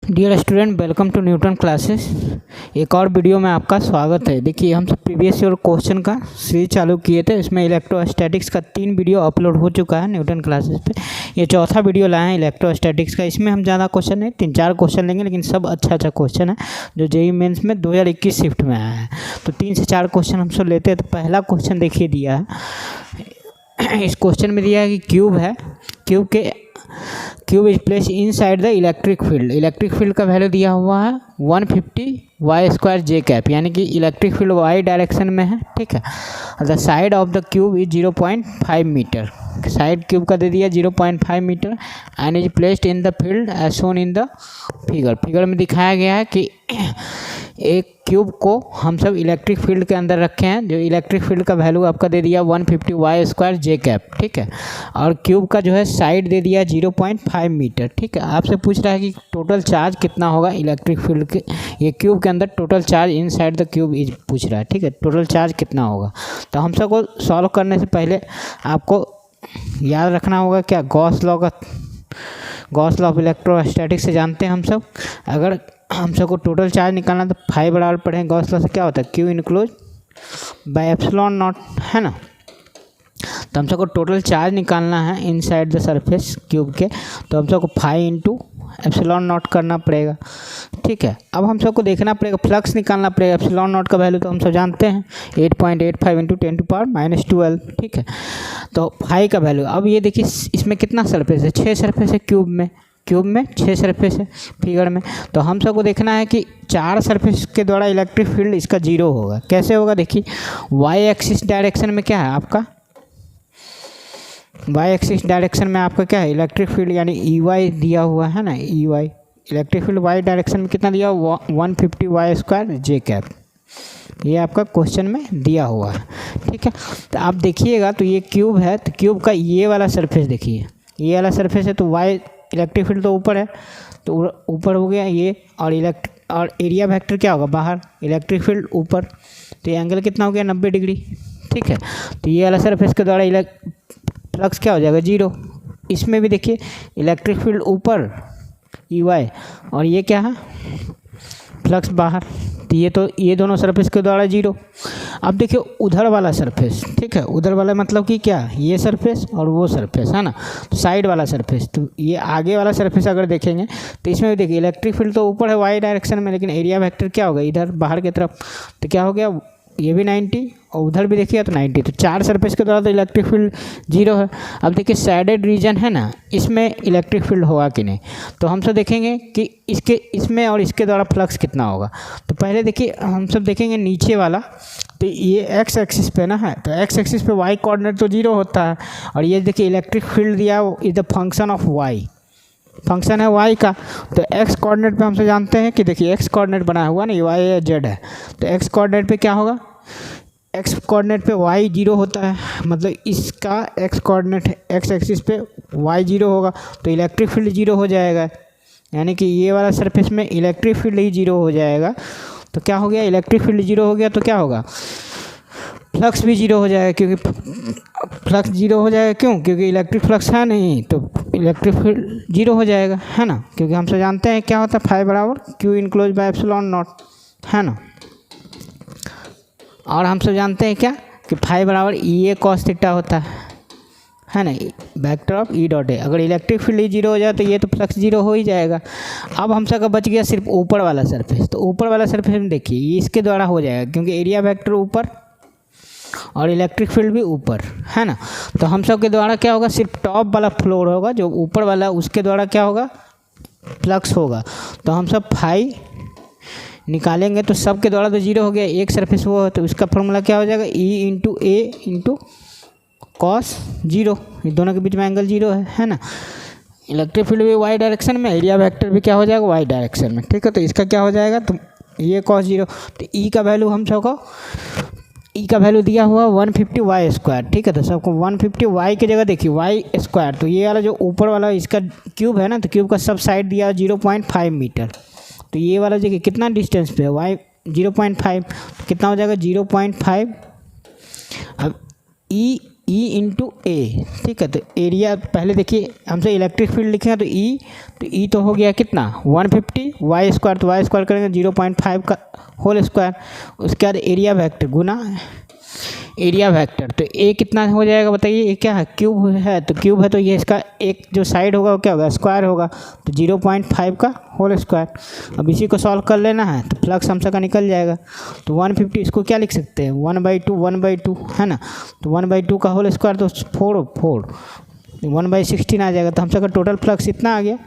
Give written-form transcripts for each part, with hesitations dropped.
Dear student, welcome to Newton classes. एक और video में आपका स्वागत है। देखिए, हम सब प्रीवियस ईयर क्वेश्चन का सीरीज चालू किए थे। इसमें इलेक्ट्रोस्टैटिक्स का 3 वीडियो अपलोड हो चुका है न्यूटन क्लासेस पे। ये चौथा वीडियो लाए हैं इलेक्ट्रोस्टैटिक्स का। इसमें हम ज़्यादा क्वेश्चन नहीं, 3-4 क्वेश्चन लेंगे, लेकिन सब अच्छा क्वेश्चन है जो जेईई मेंस में 2021 शिफ्ट में आया है। तो 3 से 4 क्वेश्चन हम सब लेते हैं। तो पहला क्वेश्चन देखिए दिया है। इस क्वेश्चन में दिया है कि क्यूब है, cube is place in side the electric field. Electric field का वैल्यू दिया हुआ है 150 वाई स्क्वायर जे कैप, यानी कि इलेक्ट्रिक फील्ड वाई डायरेक्शन में है। ठीक है। The side of the cube is 0.5 meter. Side cube का दे दिया 0.5 meter and is placed in the field as shown in the figure. Figure में दिखाया गया है कि एक क्यूब को हम सब इलेक्ट्रिक फील्ड के अंदर रखे हैं, जो इलेक्ट्रिक फील्ड का वैल्यू आपका दे दिया 150 वाई स्क्वायर जे कैप। ठीक है। और क्यूब का जो है साइड दे दिया 0.5 मीटर। ठीक है। आपसे पूछ रहा है कि टोटल चार्ज कितना होगा इलेक्ट्रिक फील्ड के, ये क्यूब के अंदर total charge in side the cube is पूछ रहा है। ठीक है। टोटल चार्ज कितना होगा। तो हम सबको सॉल्व करने से पहले आपको याद रखना होगा क्या, गॉस लॉ ऑफ इलेक्ट्रोस्टैटिक्स से जानते हैं हम सब। अगर हम सबको टोटल चार्ज निकालना तो 5 बराबर पढ़ेंगे। गॉस लॉ से क्या होता है, Q enclose by epsilon not, है ना। तो हम सबको टोटल चार्ज निकालना है इनसाइड द सरफेस क्यूब के, तो हम सबको 5 इंटू एप्सिलॉन नॉट करना पड़ेगा। ठीक है। अब हम सबको देखना पड़ेगा, फ्लक्स निकालना पड़ेगा। एप्सिलॉन नॉट का वैल्यू तो हम सब जानते हैं 8.85 इंटू 10⁻⁻12। ठीक है। तो 5 का वैल्यू, अब ये देखिए इसमें कितना सरफेस है, 6 सरफेस है क्यूब में 6 सरफेस है फिगर में। तो हम सबको देखना है कि 4 सरफेस के द्वारा इलेक्ट्रिक फील्ड इसका 0 होगा। कैसे होगा, देखिए वाई एक्सिस डायरेक्शन में क्या है आपका, वाई एक्सिस डायरेक्शन में आपका क्या है, इलेक्ट्रिक फील्ड यानी ई वाई दिया हुआ है ना, E Y. Electric field Y direction में कितना दिया हुआ, 150 वाई स्क्वायर जे कैप। ये आपका क्वेश्चन में दिया हुआ है। ठीक है। तो आप देखिएगा, तो ये क्यूब है, तो क्यूब का ये वाला सरफेस देखिए, ये वाला सरफेस है, तो वाई इलेक्ट्रिक फील्ड तो ऊपर है, तो ऊपर हो गया ये, और एरिया वेक्टर क्या होगा बाहर, इलेक्ट्रिक फील्ड ऊपर। तो ये एंगल कितना हो गया, 90 डिग्री। ठीक है। तो ये वाला सरफेस के द्वारा फ्लक्स क्या हो जाएगा, 0। इसमें भी देखिए इलेक्ट्रिक फील्ड ऊपर ई वाई, और ये क्या है, फ्लक्स बाहर। तो ये दोनों सरफेस के द्वारा 0। अब देखिए उधर वाला सरफेस, ठीक है, उधर वाला मतलब कि क्या, ये सरफेस और वो सरफेस, है ना। तो साइड वाला सरफेस, तो ये आगे वाला सरफेस अगर देखेंगे तो इसमें भी देखिए इलेक्ट्रिक फील्ड तो ऊपर है वाई डायरेक्शन में, लेकिन एरिया वेक्टर क्या होगा इधर बाहर की तरफ। तो क्या हो गया, ये भी 90 और उधर भी देखिए तो 90। तो 4 सरफेस के द्वारा तो इलेक्ट्रिक फील्ड 0 है। अब देखिए सैडेड रीजन है ना, इसमें इलेक्ट्रिक फील्ड होगा कि नहीं। तो हम सब देखेंगे कि इसमें और इसके द्वारा फ्लक्स कितना होगा। तो पहले देखिए हम सब देखेंगे नीचे वाला, तो ये एक्स एक्सिस पे ना है, तो एक्स एक्सिस पे वाई कोऑर्डिनेट तो 0 होता है। और ये देखिए इलेक्ट्रिक फील्ड दिया is the function of Y, function है वाई का। तो एक्स कोऑर्डिनेट पे हमसे जानते हैं कि देखिए एक्स कोऑर्डिनेट बना हुआ ना, ये वाई या जेड है। तो एक्स कोऑर्डिनेट पे क्या होगा, एक्स कोऑर्डिनेट पे वाई 0 होता है, मतलब इसका एक्स कोऑर्डिनेट एक्स एक्सिस पे वाई 0 होगा, तो इलेक्ट्रिक फील्ड 0 हो जाएगा। यानी कि ये वाला सरफेस में इलेक्ट्रिक फील्ड ही 0 हो जाएगा। तो क्या हो गया, इलेक्ट्रिक फील्ड 0 हो गया, तो क्या होगा, फ्लक्स भी 0 हो जाएगा। क्योंकि फ्लक्स 0 हो जाएगा, क्यों, क्योंकि इलेक्ट्रिक फ्लक्स है नहीं, तो इलेक्ट्रिक फील्ड 0 हो जाएगा, है ना। क्योंकि हम सब जानते हैं क्या होता है, 5 बराबर Q enclose by epsilon not, है ना। और हम सब जानते हैं क्या कि 5 बराबर ई ए कॉस थीटा होता है ना, vector of E dot A. अगर इलेक्ट्रिक फील्ड ही 0 हो जाए तो ये तो फ्लक्स 0 हो ही जाएगा। अब हम सब का बच गया सिर्फ ऊपर वाला सरफेस। तो ऊपर वाला सरफेस में देखिए ये इसके द्वारा हो जाएगा, क्योंकि एरिया वेक्टर ऊपर और इलेक्ट्रिक फील्ड भी ऊपर, है ना। तो हम सब के द्वारा क्या होगा, सिर्फ टॉप वाला फ्लोर होगा, जो ऊपर वाला उसके द्वारा क्या होगा, फ्लक्स होगा। तो हम सब 5 निकालेंगे तो सब के द्वारा तो 0 हो गया, एक सरफेस वो है, तो उसका फॉर्मूला क्या हो जाएगा, ई इंटू ए इंटू कॉस 0। ये दोनों के बीच में एंगल 0 है ना। इलेक्ट्रिक फील्ड भी वाई डायरेक्शन में, एरिया वेक्टर भी क्या हो जाएगा, वाई डायरेक्शन में। ठीक है। तो इसका क्या हो जाएगा, तो ये कॉस 0। तो ई का वैल्यू हम सबको, ई का वैल्यू दिया हुआ 150 वाई स्क्वायर। ठीक है। तो सबको 150 वाई की जगह देखिए वाई स्क्वायर, तो ये वाला जो ऊपर वाला इसका क्यूब है ना, तो क्यूब का सब साइड दिया 0.5 मीटर। तो ये वाला जगह कितना डिस्टेंस पे है, वाई 0.5, कितना हो जाएगा 0.5। अब ई ई इंटू ए, ठीक है। तो एरिया पहले देखिए हमसे इलेक्ट्रिक फील्ड लिखेंगे तो ई तो हो गया कितना 150 वाई स्क्वायर, तो वाई स्क्वायर करेंगे 0.5 का होल स्क्वायर, उसके बाद एरिया वेक्टर गुना एरिया वेक्टर, तो ए कितना हो जाएगा बताइए, ये क्या है क्यूब है, तो क्यूब है तो ये इसका एक जो साइड होगा वो क्या होगा स्क्वायर होगा, तो 0.5 का होल स्क्वायर। अब इसी को सॉल्व कर लेना है तो फ्लक्स हमसे का निकल जाएगा, तो 150 इसको क्या लिख सकते हैं 1/2 है ना, तो 1/2 का होल स्क्वायर तो 4 1/16 आ जाएगा, तो हमसे का टोटल फ्लक्स इतना आ गया,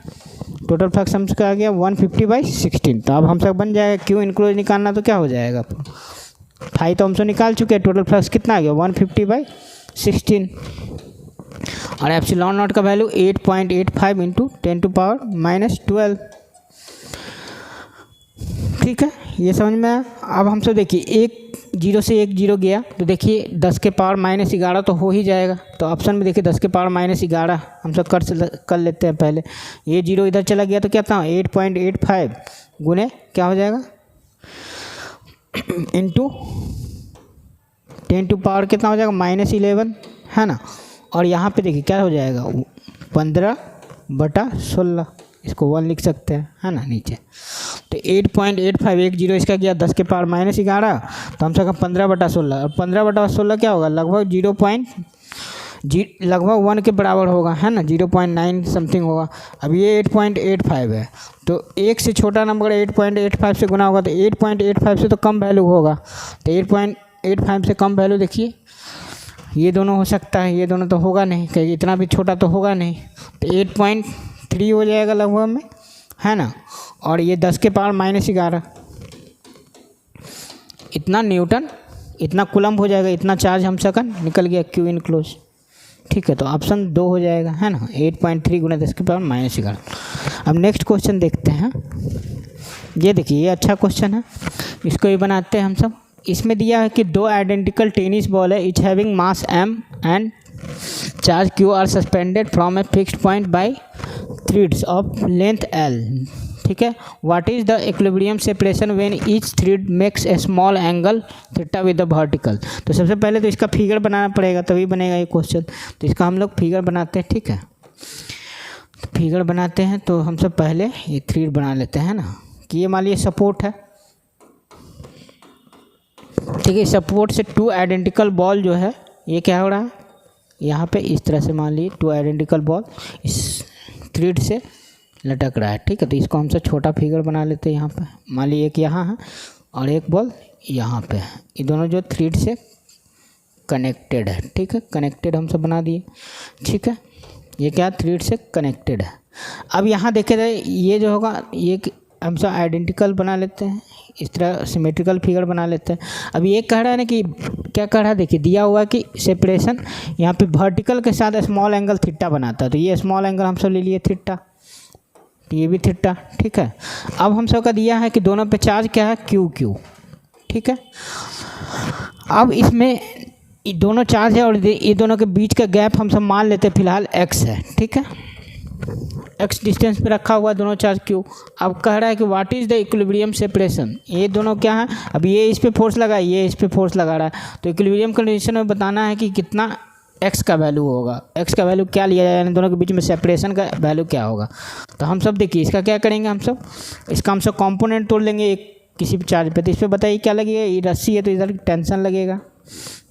टोटल फ्लक्स हमसे आ गया 150/16। तो अब हमसे बन जाएगा क्यू इनक्लोज निकालना, तो क्या हो जाएगा फाई तो हमसे निकाल चुके हैं, टोटल फ्लक्स कितना आ गया 150/16, और एप्सिलॉन नॉट का वैल्यू 8.85 इंटू 10⁻⁻12। ठीक है, ये समझ में आया। अब हमसे देखिए 1 0 से 1 0 गया, तो देखिए 10⁻−11 तो हो ही जाएगा, तो ऑप्शन में देखिए 10⁻−11 हम सब कर लेते हैं पहले, ये 0 इधर चला गया तो क्या था 8.85 गुने क्या हो जाएगा इंटू 10 टू पावर कितना हो जाएगा -11 है ना, और यहाँ पे देखिए क्या हो जाएगा 15/16, इसको 1 लिख सकते हैं है ना नीचे, तो 8.85 इसका किया 10⁻−11, तो हम सका 15/16, और 15/16 क्या होगा लगभग 1 के बराबर होगा है ना, 0.9 समथिंग होगा। अब ये 8.85 है, तो 1 से छोटा नंबर 8.85 से गुना होगा, तो 8.85 से तो कम वैल्यू होगा, तो 8.85 से कम वैल्यू देखिए ये दोनों हो सकता है, ये दोनों तो होगा नहीं क्योंकि इतना भी छोटा तो होगा नहीं, तो 8.3 हो जाएगा लगभग में है ना, और ये 10⁻−11 इतना न्यूटन इतना कूलम्ब हो जाएगा, इतना चार्ज हम सकन निकल गया क्यू इनक्लोज। ठीक है, तो ऑप्शन 2 हो जाएगा है ना, 8.3 गुना 10⁻−11। अब नेक्स्ट क्वेश्चन देखते हैं, ये देखिए ये अच्छा क्वेश्चन है, इसको भी बनाते हैं हम सब। इसमें दिया है कि 2 आइडेंटिकल टेनिस बॉल है, each having mass m and charge q are suspended from a fixed point by threads of length l। ठीक है, what is the equilibrium separation when each thread makes a small angle theta with the vertical. तो सबसे पहले तो इसका figure बनाना पड़ेगा तभी बनेगा ये क्वेश्चन, तो इसका हम लोग फिगर बनाते हैं। ठीक है, तो फिगर बनाते हैं, तो हम सब पहले ये थ्रेड बना लेते हैं ना, कि ये मान लीजिए सपोर्ट है। ठीक है, सपोर्ट से 2 आइडेंटिकल बॉल जो है ये क्या हो रहा है यहाँ पे इस तरह से, मान लीजिए 2 आइडेंटिकल बॉल इस थ्रेड से लटक रहा है। ठीक है, तो इसको हमसे छोटा फिगर बना लेते हैं। यहाँ पे मान लीजिए एक यहाँ है और एक बॉल यहाँ पे है, ये दोनों जो थ्रेड से कनेक्टेड है। ठीक है, कनेक्टेड हम सब बना दिए। ठीक है, ये क्या थ्रेड से कनेक्टेड है। अब यहाँ देखे जाए ये जो होगा ये हम सब आइडेंटिकल बना लेते हैं, इस तरह सिमेट्रिकल फिगर बना लेते हैं। अब ये कह रहा है ना कि क्या कह रहा है, देखिए दिया हुआ कि सेपरेशन यहाँ पे वर्टिकल के साथ स्मॉल एंगल थीटा बनाता है, तो ये स्मॉल एंगल हम सब ले लिए थीटा, तो ये भी थीटा। ठीक है, अब हम सब का दिया है कि दोनों पे चार्ज क्या है क्यू। ठीक है, अब इसमें दोनों चार्ज है और ये दोनों के बीच का गैप हम सब मान लेते हैं फिलहाल x है। ठीक है, x डिस्टेंस पे रखा हुआ है दोनों चार्ज q। अब कह रहा है कि what is the equilibrium separation, ये दोनों क्या है, अब ये इस पे फोर्स लगा है, ये इस पे फोर्स लगा रहा है, तो इक्विलिब्रियम कंडीशन में बताना है कि कितना x का वैल्यू होगा, x का वैल्यू क्या लिया जाए, दोनों के बीच में सेपरेशन का वैल्यू क्या होगा। तो हम सब देखिए इसका क्या करेंगे, हम सब इसका हम सब कॉम्पोनेंट तोड़ लेंगे एक किसी भी चार्ज पे, तो इस पर बताइए क्या लगेगा, ये रस्सी है तो इधर टेंशन लगेगा।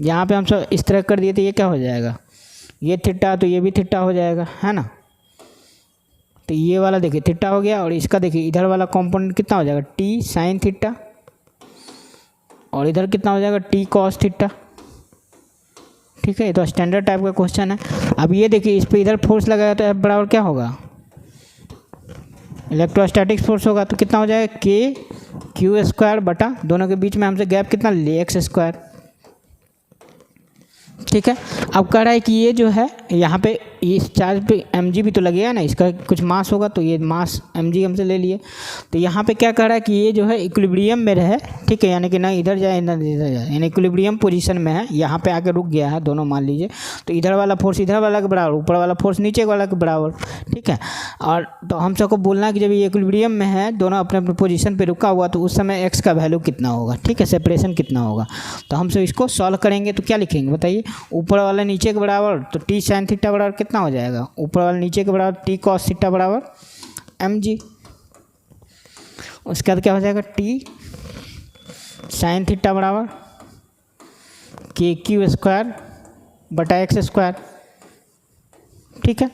यहाँ पे हम सब इस तरह कर दिए तो ये क्या हो जाएगा, ये थीटा, तो ये भी थीटा हो जाएगा है ना, तो ये वाला देखिए थीटा हो गया, और इसका देखिए इधर वाला कंपोनेंट कितना हो जाएगा t साइन थीटा, और इधर कितना हो जाएगा t कॉस थीटा। ठीक है, ये तो स्टैंडर्ड टाइप का क्वेश्चन है। अब ये देखिए इस पर इधर फोर्स लगाया तो F बराबर क्या होगा, इलेक्ट्रोस्टैटिक फोर्स होगा, तो कितना हो जाएगा KQ² बटा दोनों के बीच में हमसे गैप कितना ले x²। ठीक है, अब कह रहा है कि ये जो है यहाँ पे इस चार्ज पे mg भी तो लगेगा ना, इसका कुछ मास होगा, तो ये मास mg हमसे ले लिए। तो यहाँ पे क्या कह रहा है कि ये जो है इक्विलिब्रियम में रहे, ठीक है, यानी कि ना इधर जाए ना इधर जाए, यानी इक्विलिब्रियम पोजीशन में है, यहाँ पे आके रुक गया है दोनों मान लीजिए। तो इधर वाला फोर्स इधर वाला के बराबर, ऊपर वाला फोर्स नीचे वाला के बराबर, ठीक है। और तो हम सबको बोलना है कि जब ये इक्विलिब्रियम में है, दोनों अपने अपने पोजीशन पे रुका हुआ, तो उस समय x का वैल्यू कितना होगा, ठीक है, सेपरेशन कितना होगा। तो हम सब इसको सॉल्व करेंगे तो क्या लिखेंगे बताइए, ऊपर वाला नीचे के बराबर, तो t sin थीटा बराबर कितना हो जाएगा, ऊपर वाला नीचे के बराबर t cos थीटा बराबर mg। उसके बाद क्या हो जाएगा, t sin थीटा बराबर KQ स्क्वायर बटा x स्क्वायर, ठीक है।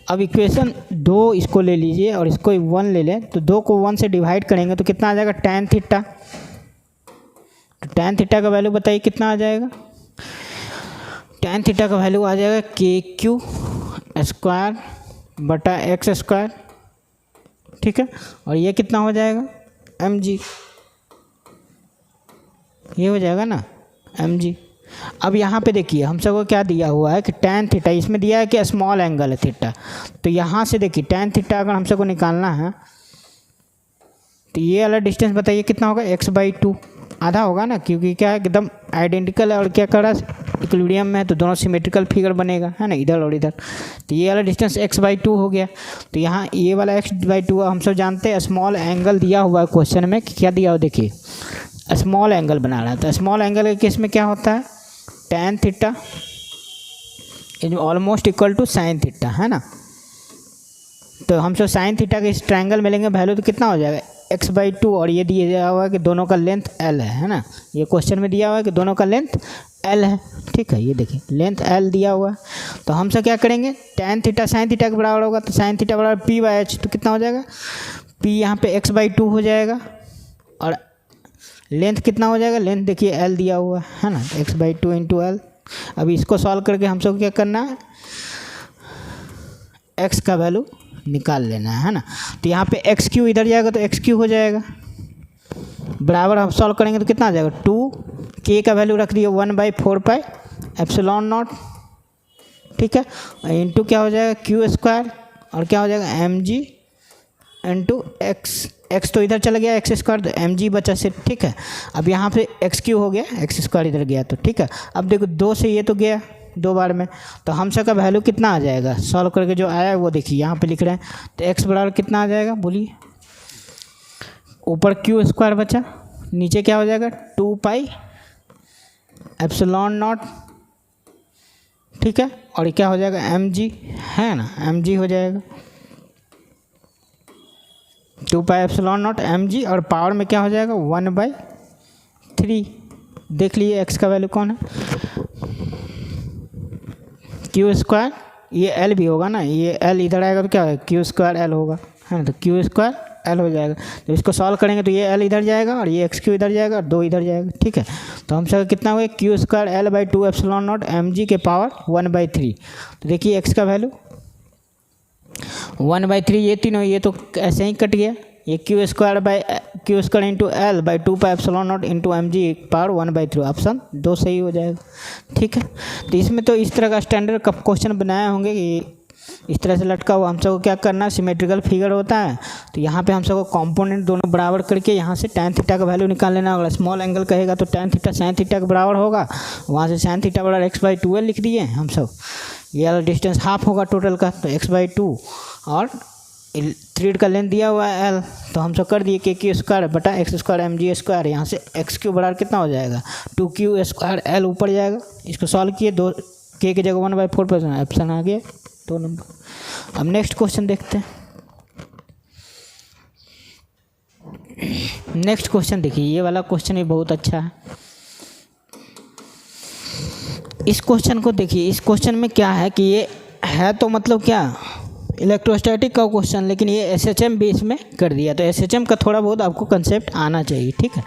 अब इक्वेशन 2 इसको ले लीजिए और इसको 1 ले लें, तो 2 को 1 से डिवाइड करेंगे तो कितना आ जाएगा, tan थीटा। तो tan थीटा का वैल्यू बताइए कितना आ जाएगा, tan थीटा का वैल्यू आ जाएगा KQ स्क्वायर बटा x स्क्वायर, ठीक है। और ये कितना हो जाएगा, mg, ये हो जाएगा ना mg। अब यहाँ पे देखिए हम सबको क्या दिया हुआ है कि tan थीटा, इसमें दिया है कि स्मॉल एंगल है थीटा। तो यहाँ से देखिए tan थीटा अगर हम सबको निकालना है तो ये वाला डिस्टेंस बताइए कितना होगा, x/2 आधा होगा ना, क्योंकि क्या है एकदम आइडेंटिकल है और क्या कर रहा है इक्विलिब्रियम में है, तो दोनों सिमेट्रिकल फिगर बनेगा, है ना, इधर और इधर। तो ये वाला डिस्टेंस x/2 हो गया। तो यहाँ ये वाला x/2 हम सब जानते हैं स्मॉल एंगल दिया हुआ है क्वेश्चन में, क्या दिया हो देखिए, स्मॉल एंगल बना रहा है। तो स्मॉल एंगल के केस में क्या होता है, tan theta is almost equal to sin theta, है ना। तो हम सब sin थीटा के इस ट्रायंगल में लेंगे वैल्यू, तो कितना हो जाएगा x/2, और ये दिया हुआ है कि दोनों का लेंथ l है ना, ये क्वेश्चन में दिया हुआ है कि दोनों का लेंथ l है, ठीक है। ये देखिए लेंथ l दिया हुआ है। तो हम सब क्या करेंगे, tan थीटा sin थीटा के बराबर होगा, तो sin थीटा बराबर p/h, तो कितना हो जाएगा, p यहाँ पे x/2 हो जाएगा, और लेंथ कितना हो जाएगा, लेंथ देखिए l दिया हुआ है ना, x/2 इंटू l। अभी इसको सॉल्व करके हम सब क्या करना है, x का वैल्यू निकाल लेना है ना। तो यहाँ पे x³ इधर जाएगा तो x³ हो जाएगा, बराबर हम सॉल्व करेंगे तो कितना आ जाएगा, 2k का वैल्यू रख दिए 1/4 पाई एप्सिलॉन नॉट, ठीक है, इंटू क्या हो जाएगा q स्क्वायर, और क्या हो जाएगा mg इंटू x तो इधर चला गया x स्क्वायर, तो mg बचा सिर्फ, ठीक है। अब यहाँ पे x³ हो गया, x स्क्वायर इधर गया, तो ठीक है। अब देखो 2 से ये तो गया 2 बार में, तो हम सब का वैल्यू कितना आ जाएगा, सॉल्व करके जो आया है वो देखिए यहाँ पे लिख रहे हैं। तो x बराबर कितना आ जाएगा बोलिए, ऊपर q स्क्वायर बचा, नीचे क्या हो जाएगा 2 पाई एप्सिलॉन नॉट, ठीक है, और क्या हो जाएगा mg, है ना, mg हो जाएगा 2 पाई एप्सिलॉन नॉट mg, और पावर में क्या हो जाएगा 1/3। देख लीजिए x का वैल्यू कौन है, q स्क्वायर, ये l भी होगा ना, ये l इधर आएगा तो क्या होगा q स्क्वायर l होगा, है ना, तो q स्क्वायर l हो जाएगा। तो इसको सॉल्व करेंगे तो ये l इधर जाएगा और ये x³ इधर जाएगा और 2 इधर जाएगा, ठीक है। तो हम सब कितना हुआ q square l/2 epsilon not mg के पावर 1/3। तो देखिए x का वैल्यू 1/3, ये तीनों ये तो ऐसे ही कट गया, ये q square into l/2 pi epsilon not into mg power 1/3, option 2 सही हो जाएगा, ठीक है। तो इसमें तो इस तरह का स्टैंडर्ड कब क्वेश्चन बनाए होंगे कि इस तरह से लटका हुआ, हम सबको क्या करना है, सिमेट्रिकल फिगर होता है, तो यहाँ पे हम सबको कंपोनेंट दोनों बराबर करके यहाँ से tan थीटा का वैल्यू निकाल लेना होगा। स्मॉल एंगल कहेगा तो tan थीटा sin थीटा के बराबर होगा, वहाँ से sin थीटा बराबर x/2l लिख दिए हम सब, ये वाला डिस्टेंस हाफ होगा टोटल का, तो x/2 और थ्रेड का लेंथ दिया हुआ है l, तो हम सब कर दिए KQ स्क्वायर बटा x स्क्वायर mg स्क्वायर, यहाँ से x³ बराबर कितना हो जाएगा 2q स्क्वायर l ऊपर जाएगा। इसको सॉल्व किए, 2 k की जगह 1/4 पर ऑप्शन आ गया 2 नंबर। अब नेक्स्ट क्वेश्चन देखते हैं। नेक्स्ट क्वेश्चन देखिए, ये वाला क्वेश्चन भी बहुत अच्छा है। इस क्वेश्चन को देखिए, इस क्वेश्चन में क्या है कि ये है तो मतलब क्या इलेक्ट्रोस्टैटिक का क्वेश्चन, लेकिन ये एसएचएम बेस में कर दिया, तो एसएचएम का थोड़ा बहुत आपको कंसेप्ट आना चाहिए, ठीक है।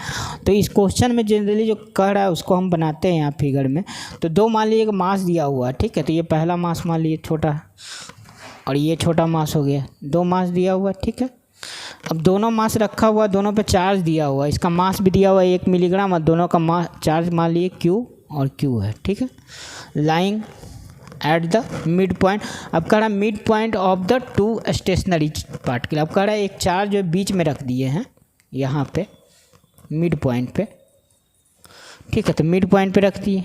तो इस क्वेश्चन में जनरली जो कह रहा है उसको हम बनाते हैं यहाँ फिगर में। तो 2 मान लीजिए एक मास दिया हुआ है, ठीक है, तो ये पहला मास मान लीजिए छोटा और ये छोटा मास हो गया, 2 मास दिया हुआ, ठीक है। अब दोनों मास रखा हुआ, दोनों पे चार्ज दिया हुआ, इसका मास भी दिया हुआ है 1 मिलीग्राम और दोनों का मास चार्ज मान लीजिए Q और Q है, ठीक है। Lying at the mid point. अब कह रहा है mid point of the two stationary particle. अब कह रहा है एक चार्ज जो बीच में रख दिए हैं यहाँ पे मिड पॉइंट पे, ठीक है। तो मिड पॉइंट पे रख दिए,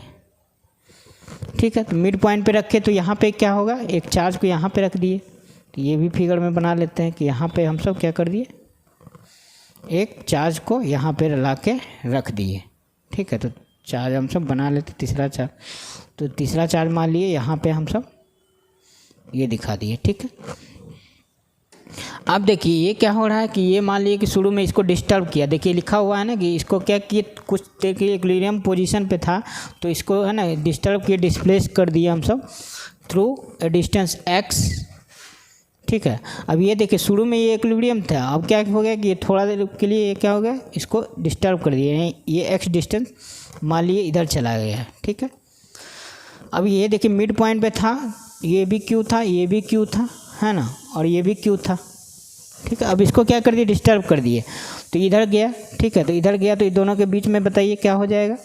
ठीक है। तो मिड पॉइंट पे रखे तो यहाँ पे क्या होगा, एक चार्ज को यहाँ पे रख दिए। तो ये भी फिगर में बना लेते हैं कि यहाँ पे हम सब क्या कर दिए, एक चार्ज को यहाँ पे ला के रख दिए, ठीक है। तो चार्ज हम सब बना लेते तीसरा चार्ज। तो तीसरा चार्ज मान लिए यहाँ पे हम सब ये दिखा दिए, ठीक है। अब देखिए ये क्या हो रहा है कि ये मान लिए कि शुरू में इसको डिस्टर्ब किया। देखिए लिखा हुआ है ना कि इसको क्या किए, कुछ देखिए इक्विलिब्रियम पोजीशन पे था तो इसको है ना डिस्टर्ब किए, डिस्प्लेस कर दिए हम सब थ्रू ए डिस्टेंस x, ठीक है। अब ये देखिए शुरू में ये इक्विलिब्रियम था, अब क्या हो गया कि ये थोड़ा देर के लिए ये क्या हो गया, इसको डिस्टर्ब कर दिए, ये x डिस्टेंस मान लिए इधर चला गया, ठीक है। अब ये देखिए मिड पॉइंट पे था, ये भी q था, ये भी q था, है ना, और ये भी q था, ठीक है। अब इसको क्या कर दिए, डिस्टर्ब कर दिए, तो इधर गया, ठीक है। तो इधर गया तो ये दोनों के बीच में बताइए क्या हो जाएगा,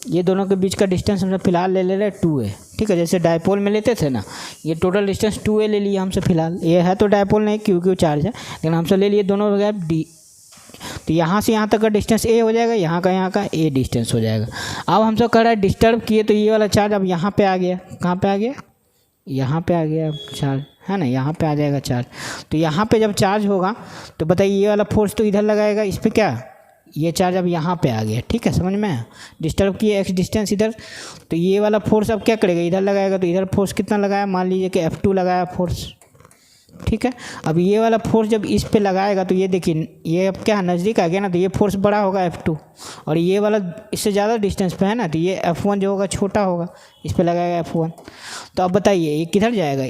ये दोनों के बीच का डिस्टेंस हम फिलहाल ले रहे हैं 2a, ठीक है। जैसे डायपोल में लेते थे ना, ये टोटल डिस्टेंस 2a ले लिया हमसे फिलहाल, ये है तो डायपोल नहीं क्योंकि चार्ज है, लेकिन हमसे ले लिए दोनों हो गया d। तो यहाँ से यहाँ तक का डिस्टेंस a हो जाएगा, यहाँ का a डिस्टेंस हो जाएगा। अब हमसे कह रहा है डिस्टर्ब किए तो ये वाला चार्ज अब यहाँ पे आ गया, कहाँ पे आ गया, यहाँ पे आ गया चार्ज, है ना, यहाँ पे आ जाएगा चार्ज। तो यहाँ पे जब चार्ज होगा तो बताइए ये वाला फोर्स तो इधर लगाएगा, इस पर क्या, ये चार्ज अब यहाँ पे आ गया, ठीक है। समझ में, डिस्टर्ब किए x डिस्टेंस इधर, तो ये वाला फोर्स अब क्या करेगा, इधर लगाएगा। तो इधर फोर्स कितना लगाया, मान लीजिए कि F2 लगाया फोर्स, ठीक है। अब ये वाला फोर्स जब इस पे लगाएगा तो ये देखिए ये अब क्या नज़दीक आ गया ना, तो ये फोर्स बड़ा होगा F2, और ये वाला इससे ज़्यादा डिस्टेंस पे है ना, तो ये F1 जो होगा छोटा होगा, इस पे लगाएगा F1। तो अब बताइए ये किधर जाएगा,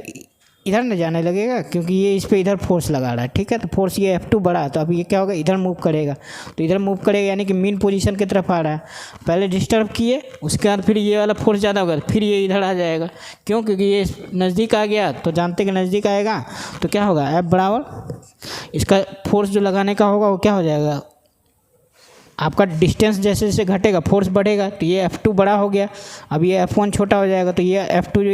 इधर न जाने लगेगा क्योंकि ये इस पे इधर फोर्स लगा रहा है, ठीक है। तो फोर्स ये F2 बड़ा है, तो अब ये क्या होगा, इधर मूव करेगा। तो इधर मूव करेगा यानी कि मीन पोजीशन की तरफ आ रहा है। पहले डिस्टर्ब किए, उसके बाद फिर ये वाला फोर्स ज़्यादा होगा, फिर ये इधर आ जाएगा, क्यों, क्योंकि ये नज़दीक आ गया। तो जानते कि नज़दीक आएगा तो क्या होगा, F बराबर इसका फोर्स जो लगाने का होगा वो क्या हो जाएगा, आपका डिस्टेंस जैसे जैसे घटेगा फोर्स बढ़ेगा। तो ये F2 बड़ा हो गया, अब ये F1 छोटा हो जाएगा। तो ये F2 जो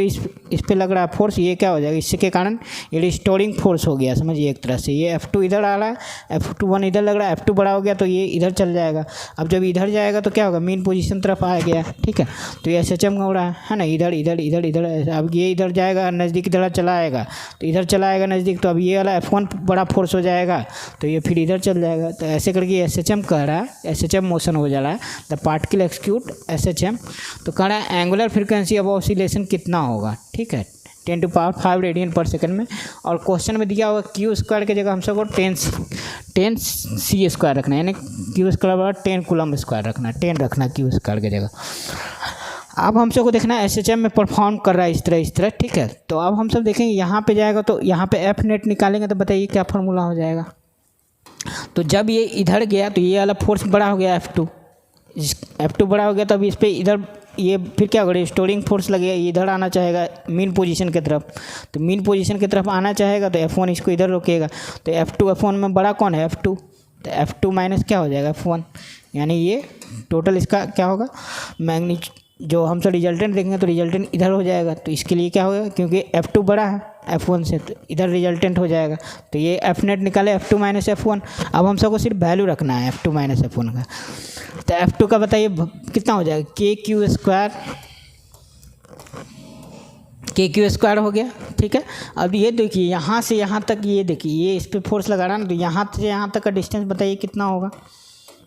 इस पे लग रहा है फोर्स, ये क्या हो जाएगा, इसके कारण ये रिस्टोरिंग फोर्स हो गया, समझिए एक तरह से। ये F2 इधर आ रहा है, F1 इधर लग रहा है, F2 बड़ा हो गया तो ये इधर चल जाएगा। अब जब इधर जाएगा तो क्या होगा, मेन पोजीशन तरफ आ गया, ठीक है। तो ये SHM हो रहा है ना, इधर इधर इधर इधर। अब ये इधर जाएगा नज़दीक, इधर चला आएगा, तो इधर चला आएगा नज़दीक, तो अब ये वाला F1 बड़ा फोर्स हो जाएगा, तो ये फिर इधर चल जाएगा। तो ऐसे करके SHM कह रहा है, SHM मोशन हो जा रहा है, द पार्टिकल एक्सिक्यूट SHM। तो कह रहा है एंगुलर फ्रीक्वेंसी ऑफ ऑसिलेशन कितना होगा, ठीक है, 10⁵ रेडियन पर सेकंड में। और क्वेश्चन में दिया हुआ q² की जगह हम सबको 10c² रखना है, यानी q² 10 कूलम स्क्वायर रखना, 10 रखना q² की जगह। अब हम सबको देखना है SHM में परफॉर्म कर रहा है इस तरह, ठीक है। तो अब हम सब देखेंगे यहाँ पे जाएगा तो यहाँ पे F नेट निकालेंगे, तो बताइए क्या फार्मूला हो जाएगा। तो जब ये इधर गया तो ये वाला फोर्स बड़ा हो गया F2 बड़ा हो गया, तब इस पर इधर ये फिर क्या होगा, स्टोरिंग फोर्स लगेगा, इधर आना चाहेगा मीन पोजीशन की तरफ। तो मीन पोजीशन की तरफ आना चाहेगा तो F1 इसको इधर रोकेगा। तो F1 में बड़ा कौन है, F2। तो F2 माइनस क्या हो जाएगा, F1, यानी ये टोटल इसका क्या होगा, मैग्नीट्यूड जो हम सब रिजल्टेंट देखेंगे तो रिजल्टेंट इधर हो जाएगा। तो इसके लिए क्या होगा, क्योंकि F2 बड़ा है F1 से, तो इधर रिजल्टेंट हो जाएगा। तो ये F नेट निकाले F2 माइनस F1। अब हम सबको सिर्फ वैल्यू रखना है F2 माइनस F1 का। तो F2 का बताइए कितना हो जाएगा, KQ² हो गया, ठीक है। अब ये देखिए यहाँ से यहाँ तक, ये देखिए ये इस पर फोर्स लगा रहा है ना, तो यहाँ से यहाँ तक का डिस्टेंस बताइए कितना होगा।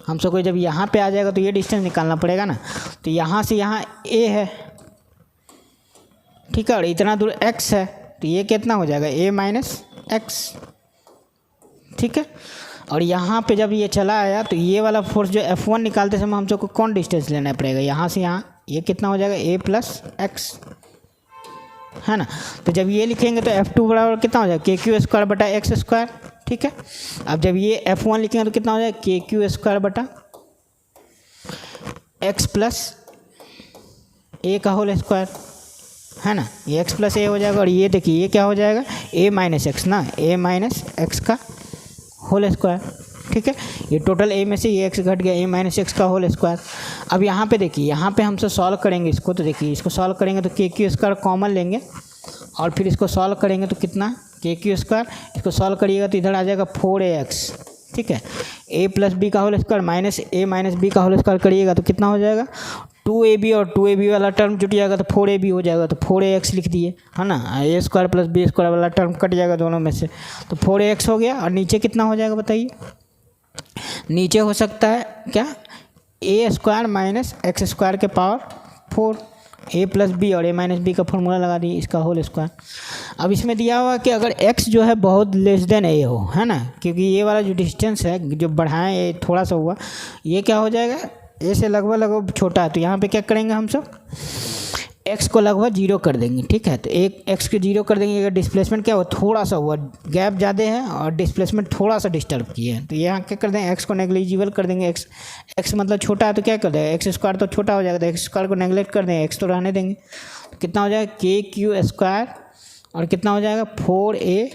हम सबको जब यहाँ पे आ जाएगा तो ये डिस्टेंस निकालना पड़ेगा ना। तो यहाँ से यहाँ a है, ठीक है, और इतना दूर x है, तो ये कितना हो जाएगा, a माइनस x, ठीक है। और यहाँ पे जब ये चला आया तो ये वाला फोर्स जो F1 निकालते समय हम सबको कौन डिस्टेंस लेना पड़ेगा, यहाँ से यहाँ, ये कितना हो जाएगा, a प्लस x, है ना। तो जब ये लिखेंगे तो F2 बराबर कितना हो जाएगा, KQ² बटा x², ठीक है। अब जब ये F1 लिखेंगे तो कितना हो जाएगा, KQ² बटा x प्लस a का होल स्क्वायर, है ना। ये x प्लस a हो जाएगा, और ये देखिए ये क्या हो जाएगा, a माइनस x ना, a माइनस x का होल स्क्वायर, ठीक है। ये टोटल ए में से ये एक्स घट गया, ए माइनस एक्स का होल स्क्वायर। अब यहाँ पे देखिए, यहाँ पे हमसे सॉल्व करेंगे इसको, तो देखिए इसको सॉल्व करेंगे तो के क्यू स्क्वायर कॉमन लेंगे और फिर इसको सॉल्व करेंगे तो कितना के क्यू स्क्वायर, इसको सॉल्व करिएगा तो इधर आ जाएगा 4ax, ठीक है। ए प्लस बी का होल स्क्वायर माइनस ए माइनस बी का होल स्क्वायर करिएगा तो कितना हो जाएगा 2ab, और 2ab वाला टर्म जुट जाएगा तो 4ab हो जाएगा, तो 4ax लिख दिए, है ना। ए स्क्वायर प्लस बी स्क्वायर वाला टर्म कट जाएगा दोनों में से, तो 4ax हो गया। और नीचे कितना हो जाएगा बताइए, नीचे हो सकता है क्या ए स्क्वायर माइनस एक्स स्क्वायर के पावर 4, ए प्लस बी और ए माइनस बी का फॉर्मूला लगा दिए, इसका होल स्क्वायर। अब इसमें दिया हुआ कि अगर x जो है बहुत लेस देन ए हो, है ना, क्योंकि ये वाला जो डिस्टेंस है जो बढ़ाएं ये थोड़ा सा हुआ, ये क्या हो जाएगा ए से लगभग छोटा है, तो यहाँ पे क्या करेंगे हम सब x को लगभग 0 कर देंगे, ठीक है। तो एक x को 0 कर देंगे, अगर डिस्प्लेसमेंट क्या हुआ थोड़ा सा हुआ, गैप ज़्यादा है और डिस्प्लेसमेंट थोड़ा सा डिस्टर्ब किए हैं, तो यहाँ क्या कर देंगे x को नेग्लिजिबल कर देंगे। x मतलब छोटा है तो क्या कर देंगे एक्स स्क्वायर तो छोटा हो जाएगा, तो एक्स स्क्वायर को नेग्लेक्ट कर देंगे, x तो रहने देंगे, तो कितना हो जाएगा के क्यू स्क्वायर और कितना हो जाएगा 4a,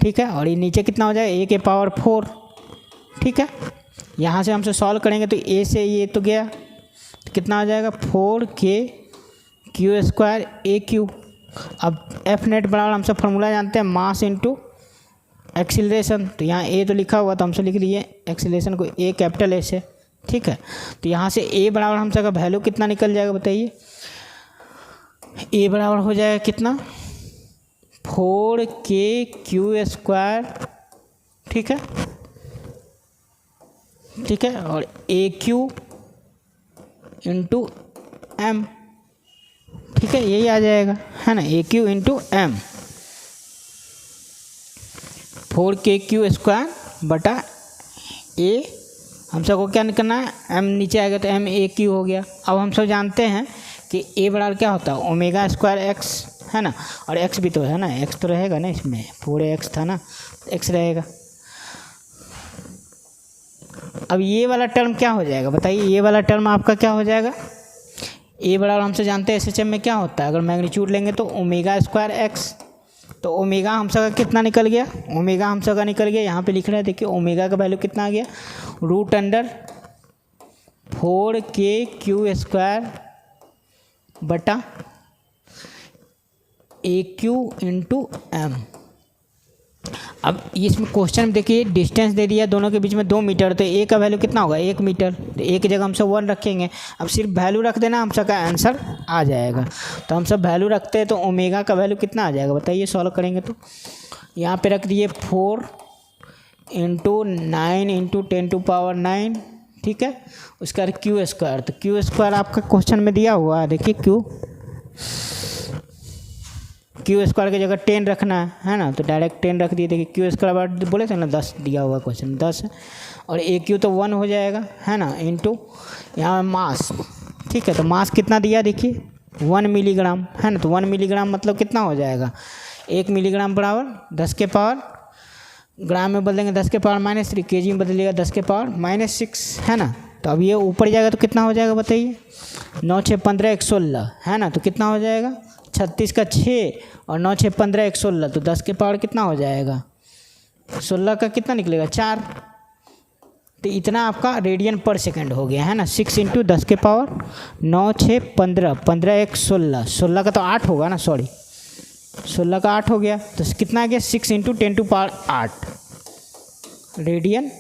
ठीक है। और ये नीचे कितना हो जाएगा a के पावर 4, ठीक है। यहाँ से हमसे सॉल्व करेंगे तो a से ये तो गया, तो कितना हो जाएगा 4k क्यू स्क्वायर ए क्यू। अब एफ नेट बराबर हम सब फॉर्मूला जानते हैं मास इंटू एक्सीलरेशन, तो यहाँ ए तो लिखा हुआ तो हमसे लिख लिए एक्सीलरेशन को ए कैपिटल ए से, ठीक है। तो यहाँ से ए बराबर हम सबका वैल्यू कितना निकल जाएगा बताइए, ए बराबर हो जाएगा कितना 4k क्यू स्क्वायर, ठीक है, ठीक है। और ए क्यू इंटू एम, ठीक है, यही आ जाएगा, है ना, A Q into M, 4k Q square बटा ए, हम सबको क्या निकलना है एम नीचे आएगा तो एम ए क्यू हो गया। अब हम सब जानते हैं कि ए बराबर क्या होता है ओमेगा स्क्वायर एक्स, है ना, और एक्स भी तो है ना, एक्स तो रहेगा ना, इसमें 4x था ना, एक्स रहेगा। अब ये वाला टर्म क्या हो जाएगा बताइए, ये वाला टर्म आपका क्या हो जाएगा, ए बराबर हमसे जानते हैं एसएचएम में क्या होता है, अगर मैग्नीट्यूड लेंगे तो ओमेगा स्क्वायर एक्स, तो ओमेगा हम सबका कितना निकल गया, ओमेगा हम सबका निकल गया, यहाँ पे लिख रहा है देखिए ओमेगा का वैल्यू कितना आ गया √4k क्यू स्क्वायर बटा ए क्यू इंटू एम। अब इसमें क्वेश्चन में देखिए डिस्टेंस दे दिया दोनों के बीच में 2 मीटर, तो ए का वैल्यू कितना होगा 1 मीटर, तो ए की जगह हम सब 1 रखेंगे। अब सिर्फ वैल्यू रख देना, हम सबका आंसर आ जाएगा। तो हम सब वैल्यू रखते हैं तो ओमेगा का वैल्यू कितना आ जाएगा बताइए, सॉल्व करेंगे तो यहाँ पे रख दिए 4 × 9 × 10⁻⁹, ठीक है, उसका क्यू स्क्वायर, तो क्यू स्क्वायर आपका क्वेश्चन में दिया हुआ है, देखिए क्यू स्क्वायर की जगह 10 रखना है ना, तो डायरेक्ट 10 रख दिए। देखिए क्यू स्क्वायर बार बोले थे ना 10 दिया हुआ क्वेश्चन 10 है, और ए क्यू तो 1 हो जाएगा, है ना, इंटू यहाँ मास, ठीक है। तो मास कितना दिया देखिए 1 मिलीग्राम, है ना, तो 1 मिलीग्राम मतलब कितना हो जाएगा 1 मिलीग्राम बराबर 10 के पावर, ग्राम में बदलेंगे 10 के पावर -3, केजी में बदलिएगा 10 के पावर -6, है ना। तो अब ये ऊपर जाएगा तो कितना हो जाएगा बताइए 9 × 6 = 15 116, है ना, तो कितना हो जाएगा 36 का 6 और 9 × 6 = 15 116, तो 10 के पावर कितना हो जाएगा 16 का कितना निकलेगा 4, तो इतना आपका रेडियन पर सेकंड हो गया, है ना। 6 × 10 के पावर 9 × 6 = 15, 15 × 1 = 16, 16 का तो 8 होगा ना, सॉरी 16 का 8 हो गया, तो कितना आ गया 6 × 10⁸ रेडियन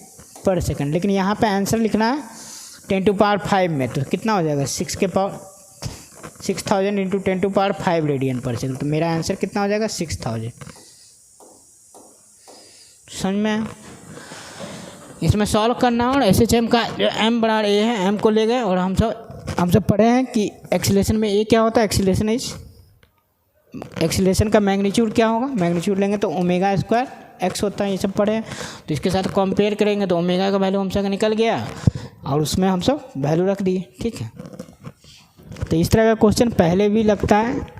पर सेकंड। लेकिन यहाँ पे आंसर लिखना है 10⁵ में, तो कितना हो जाएगा 6 के पावर 6000 × 10⁵ रेडियन पर सेकंड, तो मेरा आंसर कितना हो जाएगा 6000। समझ में इसमें सॉल्व करना, और एसएचएम का जो एम बराबर ए है, एम को ले गए, और हम सब पढ़े हैं कि एक्सीलरेशन में ए क्या होता है, एक्सीलरेशन का मैग्नीट्यूड क्या होगा, मैग्नीट्यूड लेंगे तो ओमेगा स्क्वायर एक्स होता है, ये सब पढ़े हैं। तो इसके साथ कंपेयर करेंगे तो ओमेगा का वैल्यू हम सब निकल गया, और उसमें हम सब वैल्यू रख दिए, ठीक है। तो इस तरह का क्वेश्चन पहले भी लगता है